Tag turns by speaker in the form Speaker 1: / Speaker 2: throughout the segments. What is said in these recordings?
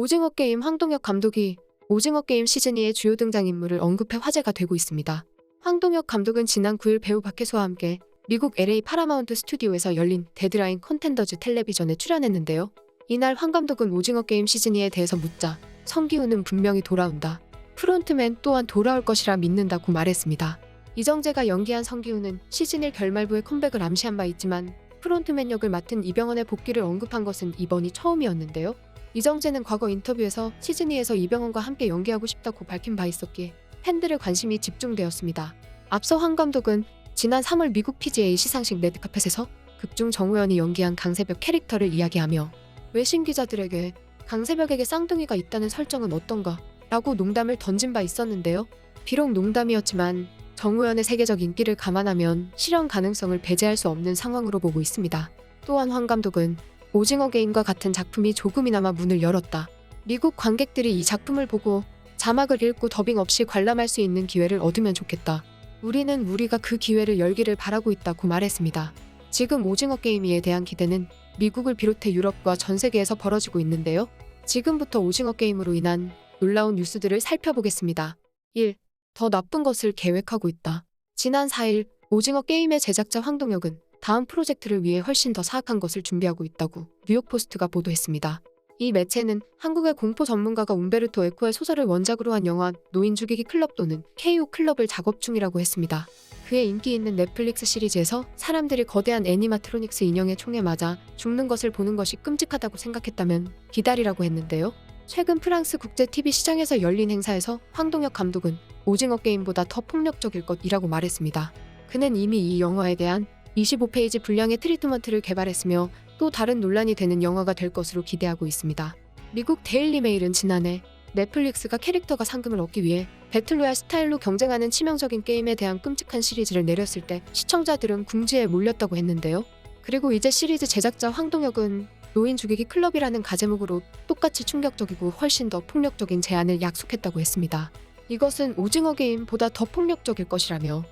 Speaker 1: 오징어 게임 황동혁 감독이 오징어 게임 시즌2의 주요 등장인물을 언급해 화제가 되고 있습니다. 황동혁 감독은 지난 9일 배우 박혜수와 함께 미국 LA 파라마운트 스튜디오에서 열린 데드라인 컨텐더즈 텔레비전에 출연했는데요. 이날 황 감독은 오징어 게임 시즌2에 대해서 묻자 성기훈은 분명히 돌아온다. 프론트맨 또한 돌아올 것이라 믿는다고 말했습니다. 이정재가 연기한 성기훈은 시즌1 결말부에 컴백을 암시한 바 있지만 프론트맨 역을 맡은 이병헌의 복귀를 언급한 것은 이번이 처음이었는데요. 이정재는 과거 인터뷰에서 시즌2에서 이병헌과 함께 연기하고 싶다고 밝힌 바 있었기에 팬들의 관심이 집중되었습니다. 앞서 황 감독은 지난 3월 미국 PGA 시상식 레드카펫에서 극중 정우현이 연기한 강세벽 캐릭터를 이야기하며 외신 기자들에게 강세벽에게 쌍둥이가 있다는 설정은 어떤가? 라고 농담을 던진 바 있었는데요. 비록 농담이었지만 정우현의 세계적 인기를 감안하면 실현 가능성을 배제할 수 없는 상황으로 보고 있습니다. 또한 황 감독은 오징어 게임과 같은 작품이 조금이나마 문을 열었다. 미국 관객들이 이 작품을 보고 자막을 읽고 더빙 없이 관람할 수 있는 기회를 얻으면 좋겠다. 우리가 그 기회를 열기를 바라고 있다고 말했습니다. 지금 오징어 게임에 대한 기대는 미국을 비롯해 유럽과 전 세계에서 벌어지고 있는데요. 지금부터 오징어 게임으로 인한 놀라운 뉴스들을 살펴보겠습니다. 1. 더 나쁜 것을 계획하고 있다. 지난 4일 오징어 게임의 제작자 황동혁은 다음 프로젝트를 위해 훨씬 더 사악한 것을 준비하고 있다고 뉴욕포스트가 보도했습니다. 이 매체는 한국의 공포 전문가가 움베르토 에코의 소설을 원작으로 한 영화 노인 죽이기 클럽 또는 KO 클럽을 작업 중이라고 했습니다. 그의 인기 있는 넷플릭스 시리즈에서 사람들이 거대한 애니마트로닉스 인형의 총에 맞아 죽는 것을 보는 것이 끔찍하다고 생각했다면 기다리라고 했는데요. 최근 프랑스 국제 TV 시장에서 열린 행사에서 황동혁 감독은 오징어 게임보다 더 폭력적일 것이라고 말했습니다. 그는 이미 이 영화에 대한 25페이지 분량의 트리트먼트를 개발했으며 또 다른 논란이 되는 영화가 될 것으로 기대하고 있습니다. 미국 데일리 메일은 지난해 넷플릭스가 캐릭터가 상금을 얻기 위해 배틀로얄 스타일로 경쟁하는 치명적인 게임에 대한 끔찍한 시리즈를 내렸을 때 시청자들은 궁지에 몰렸다고 했는데요. 그리고 이제 시리즈 제작자 황동혁은 노인 죽이기 클럽이라는 가제목으로 똑같이 충격적이고 훨씬 더 폭력적인 제안을 약속했다고 했습니다. 이것은 오징어 게임보다 더 폭력적일 것이라며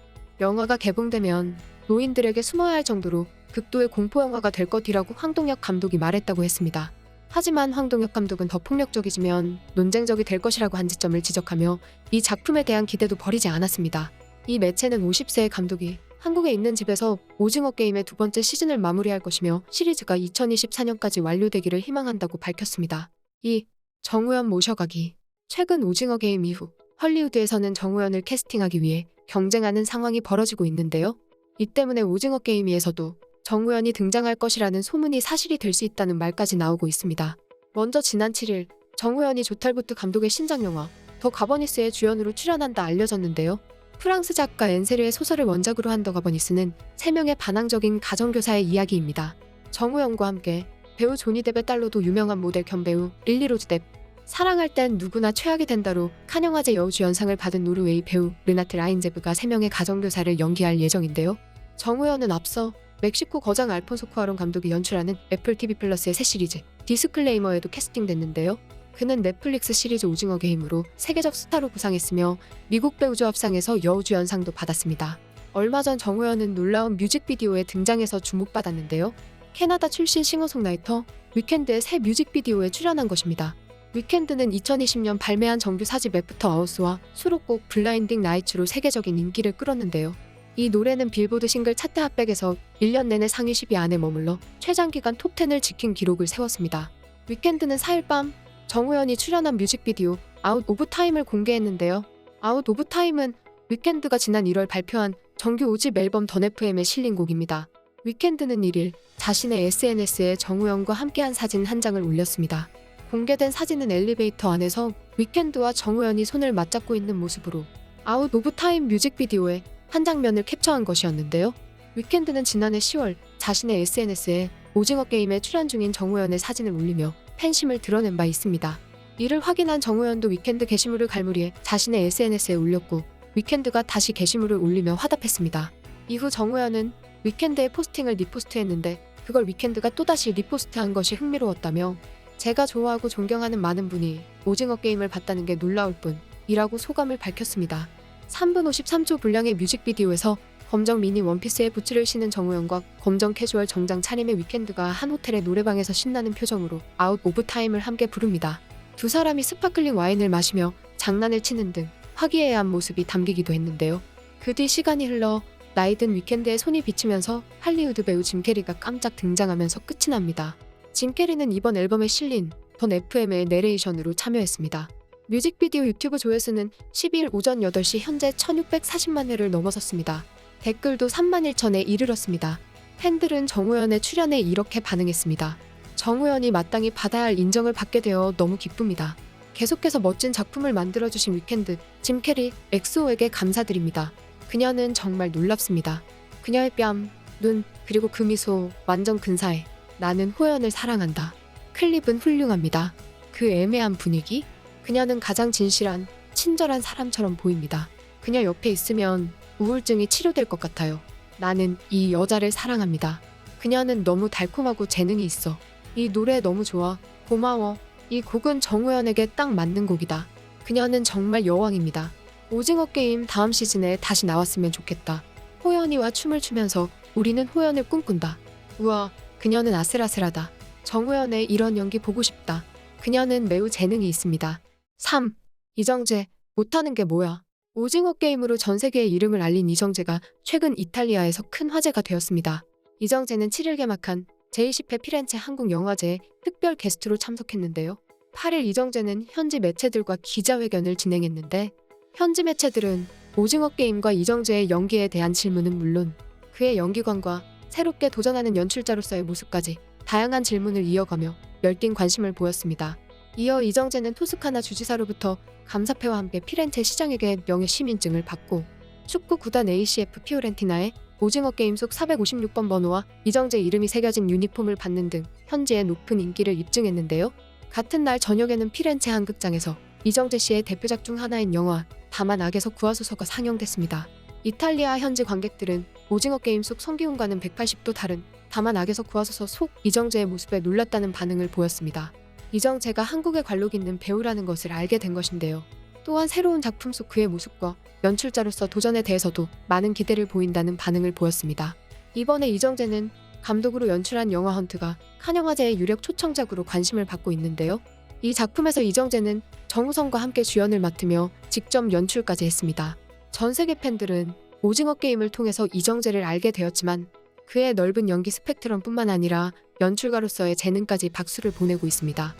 Speaker 1: 영화가 개봉되면 노인들에게 숨어야 할 정도로 극도의 공포 영화가 될 것이라고 황동혁 감독이 말했다고 했습니다. 하지만 황동혁 감독은 더 폭력적이지면 논쟁적이 될 것이라고 한 지점을 지적하며 이 작품에 대한 기대도 버리지 않았습니다. 이 매체는 50세의 감독이 한국에 있는 집에서 오징어 게임의 두 번째 시즌을 마무리할 것이며 시리즈가 2024년까지 완료되기를 희망한다고 밝혔습니다. 2. 정우현 모셔가기. 최근 오징어 게임 이후 헐리우드에서는 정우현을 캐스팅하기 위해 경쟁하는 상황이 벌어지고 있는데요. 이 때문에 오징어 게임에서도 정우현이 등장할 것이라는 소문이 사실이 될 수 있다는 말까지 나오고 있습니다. 먼저 지난 7일 정우현이 조탈부트 감독의 신작 영화 더 가버니스의 주연으로 출연한다 알려졌는데요. 프랑스 작가 엔세르의 소설을 원작으로 한 더 가버니스는 3명의 반항적인 가정교사의 이야기입니다. 정우현과 함께 배우 조니 뎁의 딸로도 유명한 모델 겸 배우 릴리 로즈 뎁, 사랑할 땐 누구나 최악이 된다로 칸영화제 여우주연상을 받은 노르웨이 배우 르나트 라인제브가 3명의 가정교사를 연기할 예정인데요. 정우현은 앞서 멕시코 거장 알폰소 쿠아론 감독이 연출하는 애플 TV 플러스의 새 시리즈 디스클레이머에도 캐스팅됐는데요. 그는 넷플릭스 시리즈 오징어 게임으로 세계적 스타로 부상했으며 미국 배우조합상에서 여우주연상도 받았습니다. 얼마 전 정우현은 놀라운 뮤직비디오에 등장해서 주목받았는데요. 캐나다 출신 싱어송라이터 위켄드의 새 뮤직비디오에 출연한 것입니다. 위켄드는 2020년 발매한 정규 4집 애프터 아워스와 수록곡 블라인딩 나이츠로 세계적인 인기를 끌었는데요. 이 노래는 빌보드 싱글 차트 핫백에서 1년 내내 상위 10위 안에 머물러 최장기간 톱10을 지킨 기록을 세웠습니다. 위켄드는 4일 밤 정우현이 출연한 뮤직비디오 아웃 오브 타임을 공개했는데요. 아웃 오브 타임은 위켄드가 지난 1월 발표한 정규 5집 앨범 던 FM에 실린 곡입니다. 위켄드는 1일 자신의 SNS에 정우현과 함께한 사진 한 장을 올렸습니다. 공개된 사진은 엘리베이터 안에서 위켄드와 정우현이 손을 맞잡고 있는 모습으로 아웃 오브 타임 뮤직비디오의 한 장면을 캡처한 것이었는데요. 위켄드는 지난해 10월 자신의 SNS에 오징어 게임에 출연 중인 정우현의 사진을 올리며 팬심을 드러낸 바 있습니다. 이를 확인한 정우현도 위켄드 게시물을 갈무리해 자신의 SNS에 올렸고 위켄드가 다시 게시물을 올리며 화답했습니다. 이후 정우현은 위켄드의 포스팅을 리포스트했는데 그걸 위켄드가 또다시 리포스트한 것이 흥미로웠다며 제가 좋아하고 존경하는 많은 분이 오징어 게임을 봤다는 게 놀라울 뿐이라고 소감을 밝혔습니다. 3분 53초 분량의 뮤직비디오에서 검정 미니 원피스에 부츠를 신은 정우현과 검정 캐주얼 정장 차림의 위켄드가 한 호텔의 노래방에서 신나는 표정으로 아웃 오브 타임을 함께 부릅니다. 두 사람이 스파클링 와인을 마시며 장난을 치는 등 화기애애한 모습이 담기기도 했는데요. 그 뒤 시간이 흘러 나이든 위켄드에 손이 비치면서 할리우드 배우 짐 캐리가 깜짝 등장하면서 끝이 납니다. 짐 캐리는 이번 앨범에 실린 던 FM의 내레이션으로 참여했습니다. 뮤직비디오 유튜브 조회수는 12일 오전 8시 현재 1640만 회를 넘어섰습니다. 댓글도 3만 1천에 이르렀습니다. 팬들은 정우현의 출연에 이렇게 반응했습니다. 정우현이 마땅히 받아야 할 인정을 받게 되어 너무 기쁩니다. 계속해서 멋진 작품을 만들어주신 위켄드, 짐 캐리, 엑소에게 감사드립니다. 그녀는 정말 놀랍습니다. 그녀의 뺨, 눈, 그리고 그 미소 완전 근사해. 나는 호연을 사랑한다. 클립은 훌륭합니다. 그 애매한 분위기? 그녀는 가장 진실한, 친절한 사람처럼 보입니다. 그녀 옆에 있으면 우울증이 치료될 것 같아요. 나는 이 여자를 사랑합니다. 그녀는 너무 달콤하고 재능이 있어. 이 노래 너무 좋아. 고마워. 이 곡은 정우현에게 딱 맞는 곡이다. 그녀는 정말 여왕입니다. 오징어 게임 다음 시즌에 다시 나왔으면 좋겠다. 호연이와 춤을 추면서 우리는 호연을 꿈꾼다. 우와, 그녀는 아슬아슬하다. 정우현의 이런 연기 보고 싶다. 그녀는 매우 재능이 있습니다. 3. 이정재, 못하는 게 뭐야? 오징어 게임으로 전 세계에 이름을 알린 이정재가 최근 이탈리아에서 큰 화제가 되었습니다. 이정재는 7일 개막한 제20회 피렌체 한국영화제에 특별 게스트로 참석했는데요. 8일 이정재는 현지 매체들과 기자회견을 진행했는데 현지 매체들은 오징어 게임과 이정재의 연기에 대한 질문은 물론 그의 연기관과 새롭게 도전하는 연출자로서의 모습까지 다양한 질문을 이어가며 열띤 관심을 보였습니다. 이어 이정재는 토스카나 주지사로부터 감사패와 함께 피렌체 시장에게 명예 시민증을 받고 축구 구단 ACF 피오렌티나의 오징어 게임 속 456번 번호와 이정재 이름이 새겨진 유니폼을 받는 등 현지의 높은 인기를 입증했는데요. 같은 날 저녁에는 피렌체 한극장에서 이정재 씨의 대표작 중 하나인 영화 다만 악에서 구하소서가 상영됐습니다. 이탈리아 현지 관객들은 오징어 게임 속 성기훈과는 180도 다른 다만 악에서 구하소서 속 이정재의 모습에 놀랐다는 반응을 보였습니다. 이정재가 한국에 관록 있는 배우라는 것을 알게 된 것인데요. 또한 새로운 작품 속 그의 모습과 연출자로서 도전에 대해서도 많은 기대를 보인다는 반응을 보였습니다. 이번에 이정재는 감독으로 연출한 영화 헌트가 칸 영화제의 유력 초청작으로 관심을 받고 있는데요. 이 작품에서 이정재는 정우성과 함께 주연을 맡으며 직접 연출까지 했습니다. 전 세계 팬들은 오징어 게임을 통해서 이정재를 알게 되었지만 그의 넓은 연기 스펙트럼뿐만 아니라 연출가로서의 재능까지 박수를 보내고 있습니다.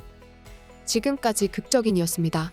Speaker 1: 지금까지 극적인이었습니다.